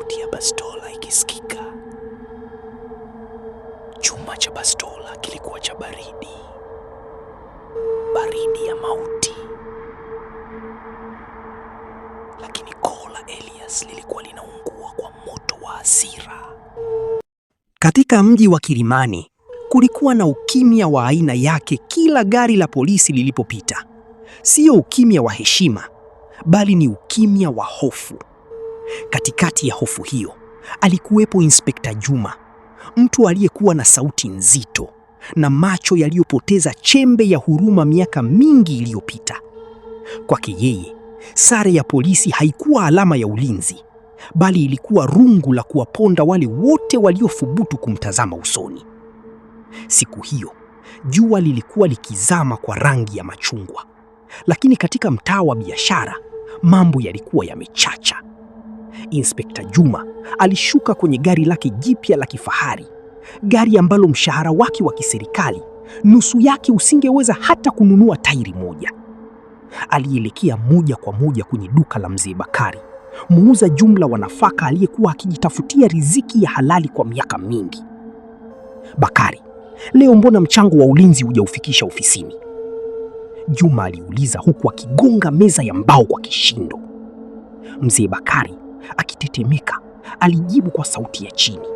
sauti ya bastola ikisikika. Chuma cha bastola kilikuwa cha baridi ya mauti, lakini koo la Elias lilikuwa linaungua kwa moto wa hasira. Katika mji wa Kilimani kulikuwa na ukimya wa aina yake kila gari la polisi lilipopita. Sio ukimya wa heshima, bali ni ukimya wa hofu. Katikati ya hofu hiyo alikuwepo Inspekta Juma, mtu aliyekuwa na sauti nzito na macho yaliyopoteza chembe ya huruma miaka mingi iliyopita. Kwake yeye, sare ya polisi haikuwa alama ya ulinzi, bali ilikuwa rungu la kuwaponda wale wote waliothubutu kumtazama usoni. Siku hiyo, jua lilikuwa likizama kwa rangi ya machungwa, lakini katika mtaa wa biashara, mambo yalikuwa yamechacha. Inspekta Juma alishuka kwenye gari lake jipya la kifahari, gari ambalo mshahara wake wa kiserikali nusu yake usingeweza hata kununua tairi moja. Alielekea moja kwa moja kwenye duka la Mzee Bakari, muuza jumla wa nafaka aliyekuwa akijitafutia riziki ya halali kwa miaka mingi. Bakari, leo mbona mchango wa ulinzi hujaufikisha ofisini? Juma aliuliza huku akigonga meza ya mbao kwa kishindo. Mzee Bakari akitetemeka alijibu kwa sauti ya chini,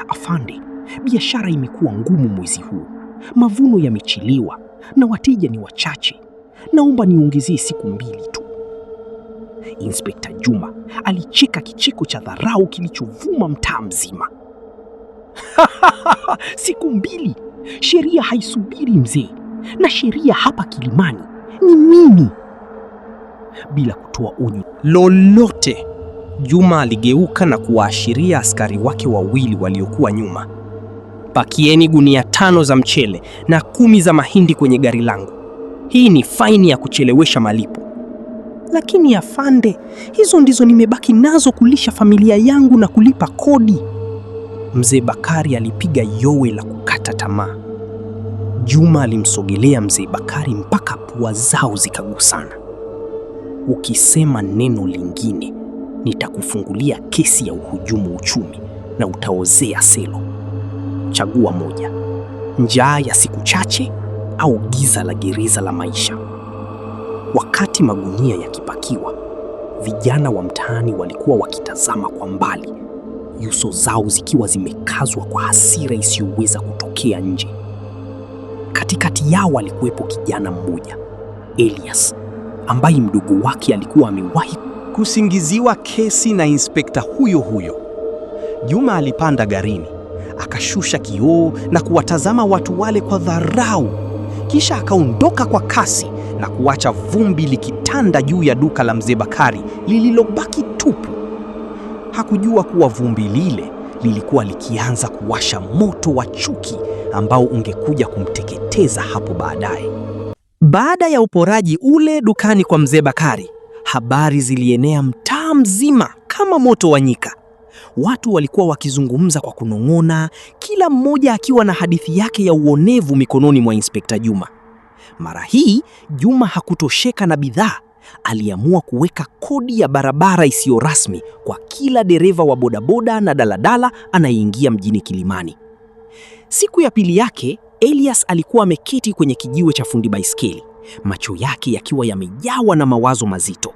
afande, biashara imekuwa ngumu mwezi huu, mavuno yamechelewa na wateja ni wachache, naomba niongezee siku 2 tu. Inspekta Juma alicheka kicheko cha dharau kilichovuma mtaa mzima. Siku 2? Sheria haisubiri mzee, na sheria hapa Kilimani ni mimi. Bila kutoa onyo lolote, Juma aligeuka na kuwaashiria askari wake wawili waliokuwa nyuma, pakieni gunia 5 za mchele na 10 za mahindi kwenye gari langu. Hii ni faini ya kuchelewesha malipo. Lakini afande, hizo ndizo nimebaki nazo kulisha familia yangu na kulipa kodi. Mzee Bakari alipiga yowe la kukata tamaa. Juma alimsogelea Mzee Bakari mpaka pua zao zikagusana. Ukisema neno lingine, nitakufungulia kesi ya uhujumu uchumi na utaozea selo. Chagua moja, njaa ya siku chache au giza la gereza la maisha. Wakati magunia yakipakiwa, vijana wa mtaani walikuwa wakitazama kwa mbali, nyuso zao zikiwa zimekazwa kwa hasira isiyoweza kutokea nje. Katikati yao alikuwepo kijana mmoja, Elias, ambaye mdogo wake alikuwa amewahi kusingiziwa kesi na inspekta huyo huyo. Juma alipanda garini, akashusha kioo na kuwatazama watu wale kwa dharau, kisha akaondoka kwa kasi na kuacha vumbi likitanda juu ya duka la Mzee Bakari lililobaki tupu. Hakujua kuwa vumbi lile lilikuwa likianza kuwasha moto wa chuki ambao ungekuja kumteketeza hapo baadaye. Baada ya uporaji ule dukani kwa Mzee Bakari, habari zilienea mtaa mzima kama moto wa nyika. Watu walikuwa wakizungumza kwa kunong'ona, kila mmoja akiwa na hadithi yake ya uonevu mikononi mwa Inspekta Juma. Mara hii Juma hakutosheka na bidhaa, aliamua kuweka kodi ya barabara isiyo rasmi kwa kila dereva wa bodaboda na daladala anayeingia mjini Kilimani. Siku ya pili yake, Elias alikuwa ameketi kwenye kijiwe cha fundi baiskeli, macho yake yakiwa yamejawa na mawazo mazito.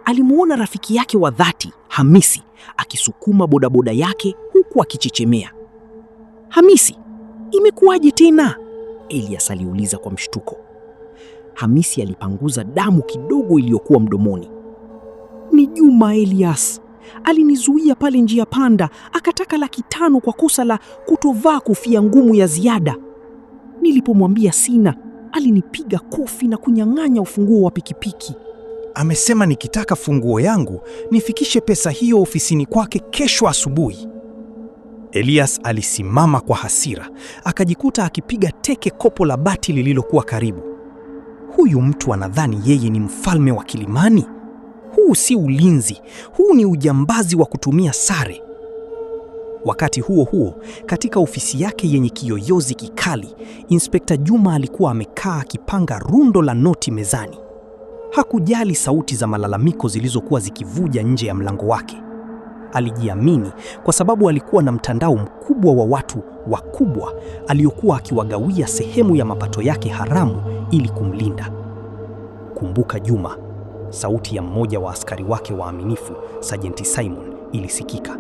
Alimuona rafiki yake wa dhati, Hamisi, akisukuma bodaboda yake huku akichechemea. "Hamisi, imekuwaje tena?" Elias aliuliza kwa mshtuko. Hamisi alipanguza damu kidogo iliyokuwa mdomoni. "Ni Juma Elias. Alinizuia pale njia panda, akataka 500 kwa kosa la kutovaa kofia ngumu ya ziada. Nilipomwambia sina, alinipiga kofi na kunyang'anya ufunguo wa pikipiki. Amesema nikitaka funguo yangu nifikishe pesa hiyo ofisini kwake kesho asubuhi." Elias alisimama kwa hasira, akajikuta akipiga teke kopo la bati lililokuwa karibu. Huyu mtu anadhani yeye ni mfalme wa Kilimani? Huu si ulinzi, huu ni ujambazi wa kutumia sare. Wakati huo huo, katika ofisi yake yenye kiyoyozi kikali, Inspekta Juma alikuwa amekaa akipanga rundo la noti mezani. Hakujali sauti za malalamiko zilizokuwa zikivuja nje ya mlango wake. Alijiamini kwa sababu alikuwa na mtandao mkubwa wa watu wakubwa aliokuwa akiwagawia sehemu ya mapato yake haramu ili kumlinda. Kumbuka Juma, sauti ya mmoja wa askari wake waaminifu, Sajenti Simon, ilisikika.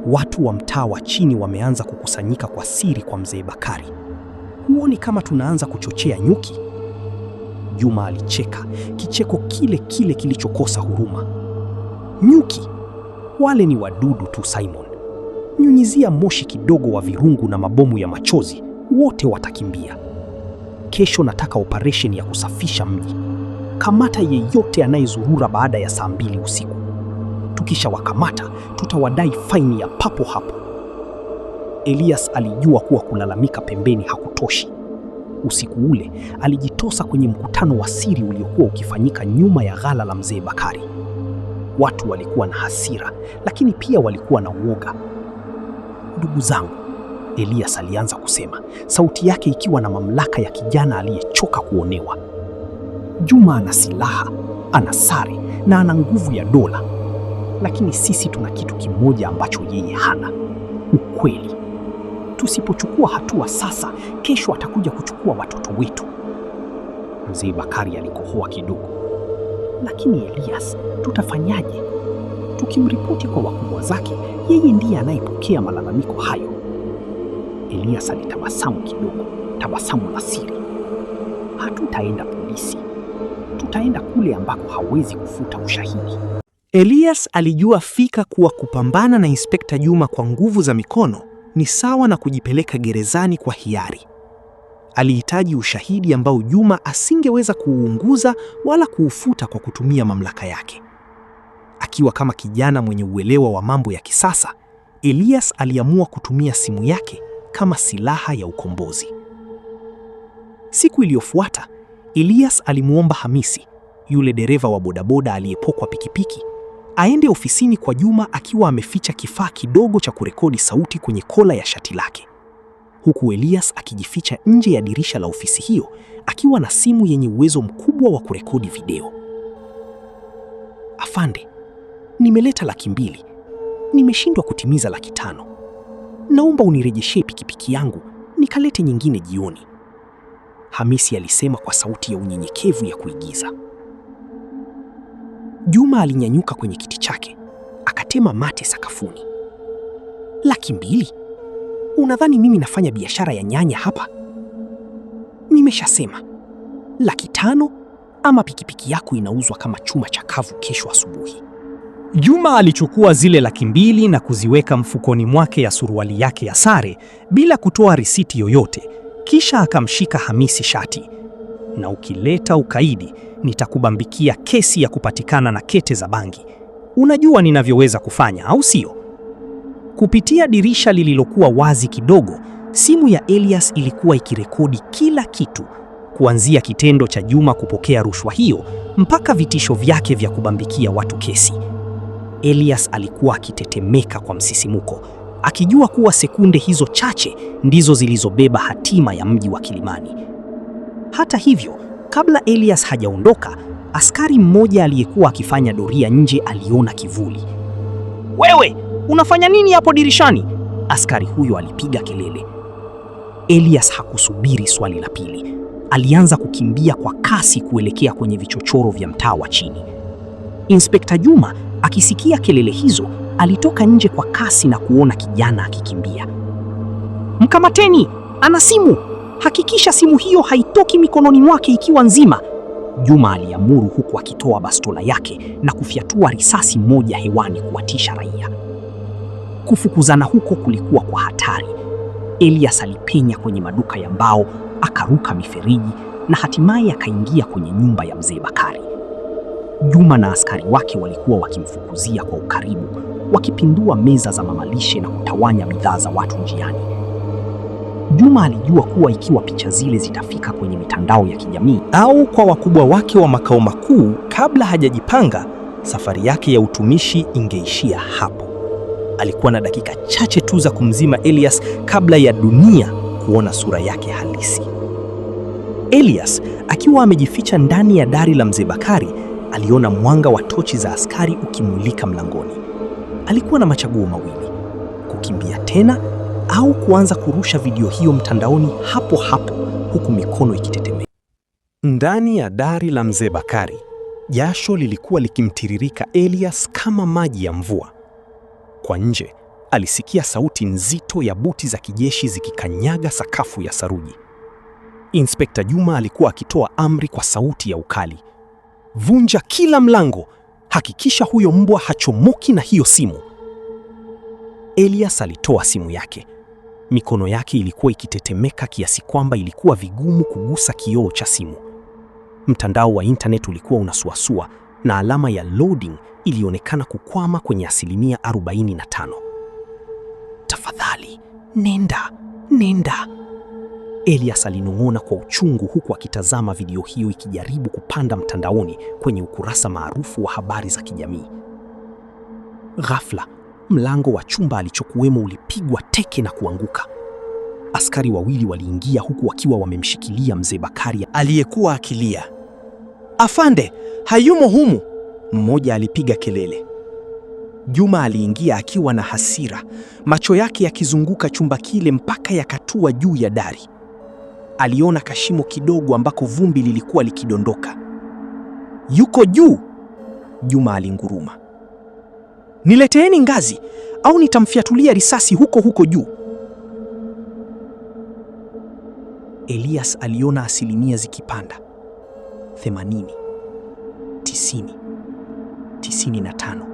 Watu wa mtaa wa chini wameanza kukusanyika kwa siri kwa mzee Bakari. Huoni kama tunaanza kuchochea nyuki? Juma alicheka, kicheko kile kile kilichokosa huruma. Nyuki? Wale ni wadudu tu Simon. Nyunyizia moshi kidogo wa virungu na mabomu ya machozi, wote watakimbia. Kesho nataka operation ya kusafisha mji. Kamata yeyote anayezurura baada ya saa 2 usiku. Tukishawakamata, tutawadai faini ya papo hapo. Elias alijua kuwa kulalamika pembeni hakutoshi. Usiku ule alijitosa kwenye mkutano wa siri uliokuwa ukifanyika nyuma ya ghala la mzee Bakari. Watu walikuwa na hasira, lakini pia walikuwa na uoga. Ndugu zangu, Elias alianza kusema, sauti yake ikiwa na mamlaka ya kijana aliyechoka kuonewa. Juma ana silaha, ana sare na ana nguvu ya dola. Lakini sisi tuna kitu kimoja ambacho yeye hana: ukweli. Tusipochukua hatua sasa, kesho atakuja kuchukua watoto wetu. Mzee Bakari alikohoa kidogo. Lakini Elias, tutafanyaje? Tukimripoti kwa wakubwa zake, yeye ndiye anayepokea malalamiko hayo. Elias alitabasamu kidogo, tabasamu la siri. Hatutaenda polisi. Tutaenda kule ambako hawezi kufuta ushahidi. Elias alijua fika kuwa kupambana na Inspekta Juma kwa nguvu za mikono ni sawa na kujipeleka gerezani kwa hiari. Alihitaji ushahidi ambao Juma asingeweza kuuunguza wala kuufuta kwa kutumia mamlaka yake. Akiwa kama kijana mwenye uelewa wa mambo ya kisasa, Elias aliamua kutumia simu yake kama silaha ya ukombozi. Siku iliyofuata, Elias alimuomba Hamisi, yule dereva wa bodaboda aliyepokwa pikipiki, aende ofisini kwa Juma akiwa ameficha kifaa kidogo cha kurekodi sauti kwenye kola ya shati lake, huku Elias akijificha nje ya dirisha la ofisi hiyo akiwa na simu yenye uwezo mkubwa wa kurekodi video. Afande, nimeleta 200,000. Nimeshindwa kutimiza 500,000. Naomba unirejeshe pikipiki yangu, nikalete nyingine jioni, Hamisi alisema kwa sauti ya unyenyekevu ya kuigiza. Juma alinyanyuka kwenye kiti chake, akatema mate sakafuni. 200,000? Unadhani mimi nafanya biashara ya nyanya hapa? Nimeshasema 500,000 ama pikipiki yako inauzwa kama chuma chakavu kesho asubuhi. Juma alichukua zile 200,000 na kuziweka mfukoni mwake ya suruali yake ya sare bila kutoa risiti yoyote, kisha akamshika Hamisi shati. Na ukileta ukaidi, nitakubambikia kesi ya kupatikana na kete za bangi. Unajua ninavyoweza kufanya, au sio? Kupitia dirisha lililokuwa wazi kidogo, simu ya Elias ilikuwa ikirekodi kila kitu, kuanzia kitendo cha Juma kupokea rushwa hiyo mpaka vitisho vyake vya kubambikia watu kesi. Elias alikuwa akitetemeka kwa msisimuko, akijua kuwa sekunde hizo chache ndizo zilizobeba hatima ya mji wa Kilimani. Hata hivyo, kabla Elias hajaondoka, askari mmoja aliyekuwa akifanya doria nje aliona kivuli. "Wewe, unafanya nini hapo dirishani?" Askari huyo alipiga kelele. Elias hakusubiri swali la pili. Alianza kukimbia kwa kasi kuelekea kwenye vichochoro vya mtaa wa chini. Inspekta Juma, akisikia kelele hizo, alitoka nje kwa kasi na kuona kijana akikimbia. "Mkamateni, ana simu! Hakikisha simu hiyo haitoki mikononi mwake ikiwa nzima," Juma aliamuru, huku akitoa bastola yake na kufyatua risasi moja hewani kuwatisha raia. Kufukuzana huko kulikuwa kwa hatari. Elias alipenya kwenye maduka ya mbao, akaruka miferiji na hatimaye akaingia kwenye nyumba ya mzee Bakari. Juma na askari wake walikuwa wakimfukuzia kwa ukaribu, wakipindua meza za mamalishe na kutawanya bidhaa za watu njiani. Juma alijua kuwa ikiwa picha zile zitafika kwenye mitandao ya kijamii au kwa wakubwa wake wa makao makuu kabla hajajipanga, safari yake ya utumishi ingeishia hapo. Alikuwa na dakika chache tu za kumzima Elias kabla ya dunia kuona sura yake halisi. Elias, akiwa amejificha ndani ya dari la mzee Bakari, aliona mwanga wa tochi za askari ukimulika mlangoni. Alikuwa na machaguo mawili: kukimbia tena au kuanza kurusha video hiyo mtandaoni hapo hapo huku mikono ikitetemeka. Ndani ya dari la mzee Bakari, jasho lilikuwa likimtiririka Elias kama maji ya mvua. Kwa nje, alisikia sauti nzito ya buti za kijeshi zikikanyaga sakafu ya saruji. Inspekta Juma alikuwa akitoa amri kwa sauti ya ukali: vunja kila mlango, hakikisha huyo mbwa hachomoki na hiyo simu. Elias alitoa simu yake. Mikono yake ilikuwa ikitetemeka kiasi kwamba ilikuwa vigumu kugusa kioo cha simu. Mtandao wa internet ulikuwa unasuasua na alama ya loading ilionekana kukwama kwenye 45%. Tafadhali, nenda. Elias alinong'ona kwa uchungu huku akitazama video hiyo ikijaribu kupanda mtandaoni kwenye ukurasa maarufu wa habari za kijamii. Ghafla, mlango wa chumba alichokuwemo ulipigwa teke na kuanguka. Askari wawili waliingia huku wakiwa wamemshikilia mzee Bakari aliyekuwa akilia. "Afande, hayumo humu!" mmoja alipiga kelele. Juma aliingia akiwa na hasira, macho yake yakizunguka chumba kile mpaka yakatua juu ya dari. Aliona kashimo kidogo ambako vumbi lilikuwa likidondoka. "Yuko juu!" Juma alinguruma. "Nileteeni ngazi au nitamfiatulia risasi huko juu." Elias aliona asilimia zikipanda: 80, 90, 95.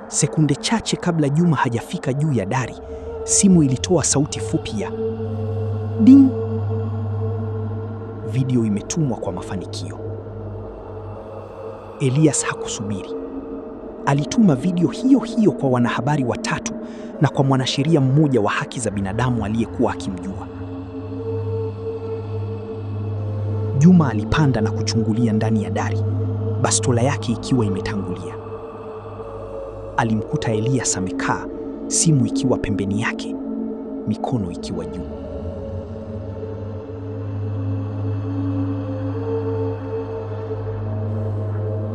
Sekunde chache kabla Juma hajafika juu ya dari, simu ilitoa sauti fupi ya ding. Video imetumwa kwa mafanikio. Elias hakusubiri. Alituma video hiyo kwa wanahabari watatu na kwa mwanasheria mmoja wa haki za binadamu aliyekuwa akimjua. Juma alipanda na kuchungulia ndani ya dari, bastola yake ikiwa imetangulia. Alimkuta Elias amekaa, simu ikiwa pembeni yake, mikono ikiwa juu.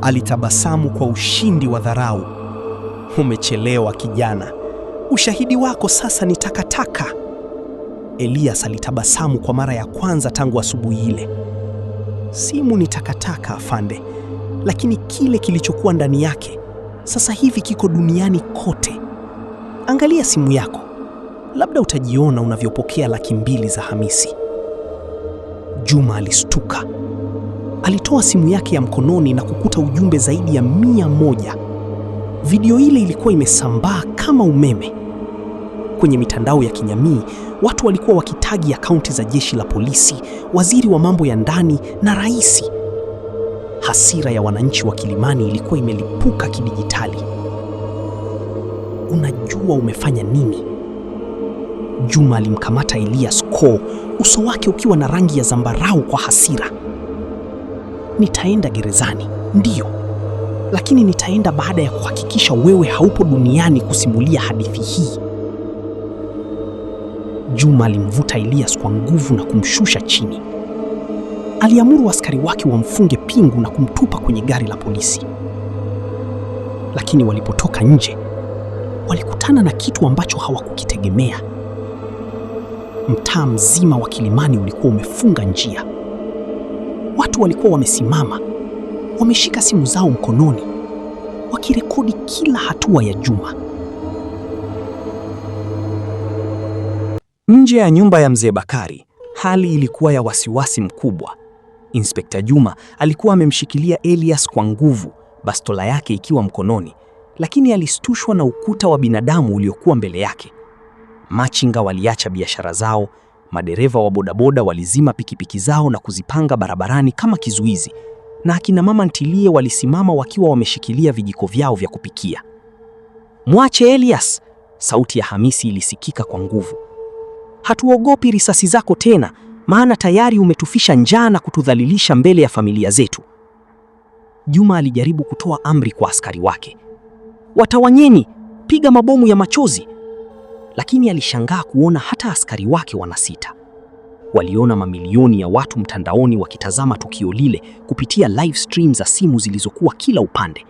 Alitabasamu kwa ushindi wa dharau. "Umechelewa kijana, ushahidi wako sasa ni takataka." Elias alitabasamu kwa mara ya kwanza tangu asubuhi ile. "Simu ni takataka afande, lakini kile kilichokuwa ndani yake sasa hivi kiko duniani kote. Angalia simu yako, labda utajiona unavyopokea 200,000 za Hamisi." Juma alistuka. Alitoa simu yake ya mkononi na kukuta ujumbe zaidi ya 100. Video ile ilikuwa imesambaa kama umeme. Kwenye mitandao ya kijamii, watu walikuwa wakitagi akaunti za jeshi la polisi, waziri wa mambo ya ndani na rais. Hasira ya wananchi wa Kilimani ilikuwa imelipuka kidijitali. "Unajua umefanya nini?" Juma alimkamata Elias koo, uso wake ukiwa na rangi ya zambarau kwa hasira. "Nitaenda gerezani, ndiyo, lakini nitaenda baada ya kuhakikisha wewe haupo duniani kusimulia hadithi hii." Juma alimvuta Elias kwa nguvu na kumshusha chini. Aliamuru askari wake wamfunge pingu na kumtupa kwenye gari la polisi. Lakini walipotoka nje, walikutana na kitu ambacho hawakukitegemea. Mtaa mzima wa Kilimani ulikuwa umefunga njia. Watu walikuwa wamesimama, wameshika simu zao mkononi, wakirekodi kila hatua ya Juma. Nje ya nyumba ya mzee Bakari, hali ilikuwa ya wasiwasi mkubwa. Inspekta Juma alikuwa amemshikilia Elias kwa nguvu, bastola yake ikiwa mkononi, lakini alistushwa na ukuta wa binadamu uliokuwa mbele yake. Machinga waliacha biashara zao, madereva wa bodaboda walizima pikipiki zao na kuzipanga barabarani kama kizuizi, na akina mama ntilie walisimama wakiwa wameshikilia vijiko vyao vya kupikia. "Mwache Elias!" Sauti ya Hamisi ilisikika kwa nguvu. "Hatuogopi risasi zako tena, maana tayari umetufisha njaa na kutudhalilisha mbele ya familia zetu." Juma alijaribu kutoa amri kwa askari wake: "Watawanyeni, piga mabomu ya machozi." Lakini alishangaa kuona hata askari wake wanasita. Waliona mamilioni ya watu mtandaoni wakitazama tukio lile kupitia live stream za simu zilizokuwa kila upande.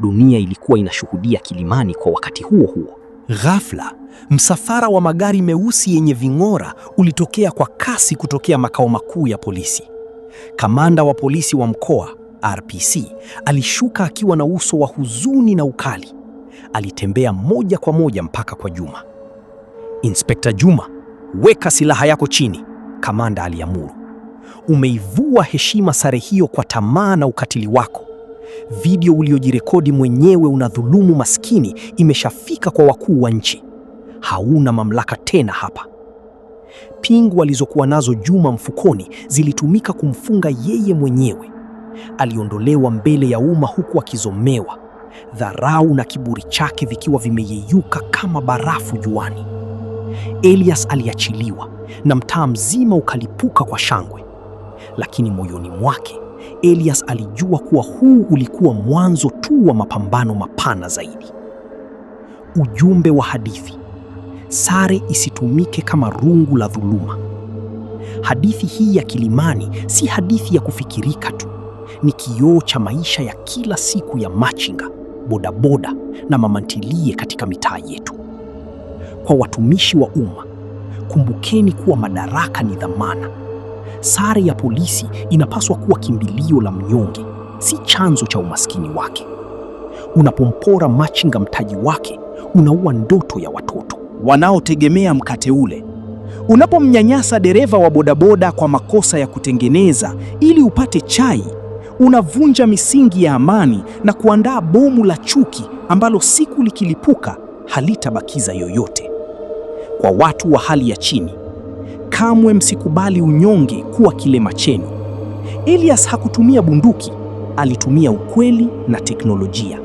Dunia ilikuwa inashuhudia Kilimani kwa wakati huo huo. Ghafla, msafara wa magari meusi yenye ving'ora ulitokea kwa kasi kutokea makao makuu ya polisi. Kamanda wa polisi wa mkoa, RPC, alishuka akiwa na uso wa huzuni na ukali. Alitembea moja kwa moja mpaka kwa Juma. Inspekta Juma, weka silaha yako chini, kamanda aliamuru. Umeivua heshima sare hiyo kwa tamaa na ukatili wako. Video uliojirekodi mwenyewe unadhulumu maskini imeshafika kwa wakuu wa nchi. Hauna mamlaka tena hapa. Pingu alizokuwa nazo Juma mfukoni zilitumika kumfunga yeye mwenyewe. Aliondolewa mbele ya umma huku akizomewa, dharau na kiburi chake vikiwa vimeyeyuka kama barafu juani. Elias aliachiliwa na mtaa mzima ukalipuka kwa shangwe. Lakini moyoni mwake Elias alijua kuwa huu ulikuwa mwanzo tu wa mapambano mapana zaidi. Ujumbe wa hadithi: sare isitumike kama rungu la dhuluma. Hadithi hii ya Kilimani si hadithi ya kufikirika tu, ni kioo cha maisha ya kila siku ya machinga, bodaboda na mamantilie katika mitaa yetu. Kwa watumishi wa umma, kumbukeni kuwa madaraka ni dhamana. Sare ya polisi inapaswa kuwa kimbilio la mnyonge, si chanzo cha umaskini wake. Unapompora machinga mtaji wake, unaua ndoto ya watoto wanaotegemea mkate ule. Unapomnyanyasa dereva wa bodaboda kwa makosa ya kutengeneza ili upate chai, unavunja misingi ya amani na kuandaa bomu la chuki ambalo siku likilipuka halitabakiza yoyote. Kwa watu wa hali ya chini, kamwe msikubali unyonge kuwa kilema chenu. Elias hakutumia bunduki, alitumia ukweli na teknolojia.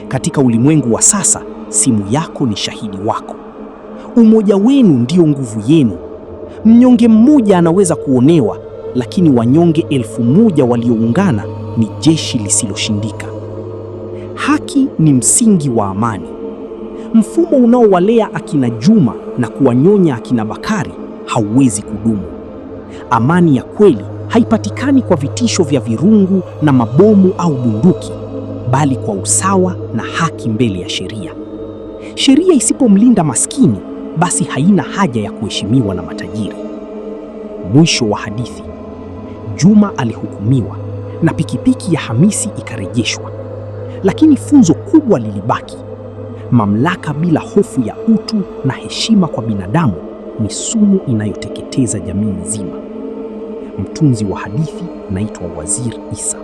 Katika ulimwengu wa sasa, simu yako ni shahidi wako. Umoja wenu ndio nguvu yenu. Mnyonge mmoja anaweza kuonewa, lakini wanyonge 1000 walioungana ni jeshi lisiloshindika. Haki ni msingi wa amani. Mfumo unaowalea akina Juma na kuwanyonya akina Bakari hauwezi kudumu. Amani ya kweli haipatikani kwa vitisho vya virungu na mabomu au bunduki, bali kwa usawa na haki mbele ya sheria. Sheria isipomlinda maskini, basi haina haja ya kuheshimiwa na matajiri. Mwisho wa hadithi, Juma alihukumiwa na pikipiki ya Hamisi ikarejeshwa. Lakini funzo kubwa lilibaki: mamlaka bila hofu ya utu na heshima kwa binadamu ni sumu inayoteketeza jamii nzima. Mtunzi wa hadithi naitwa Wazir Isa.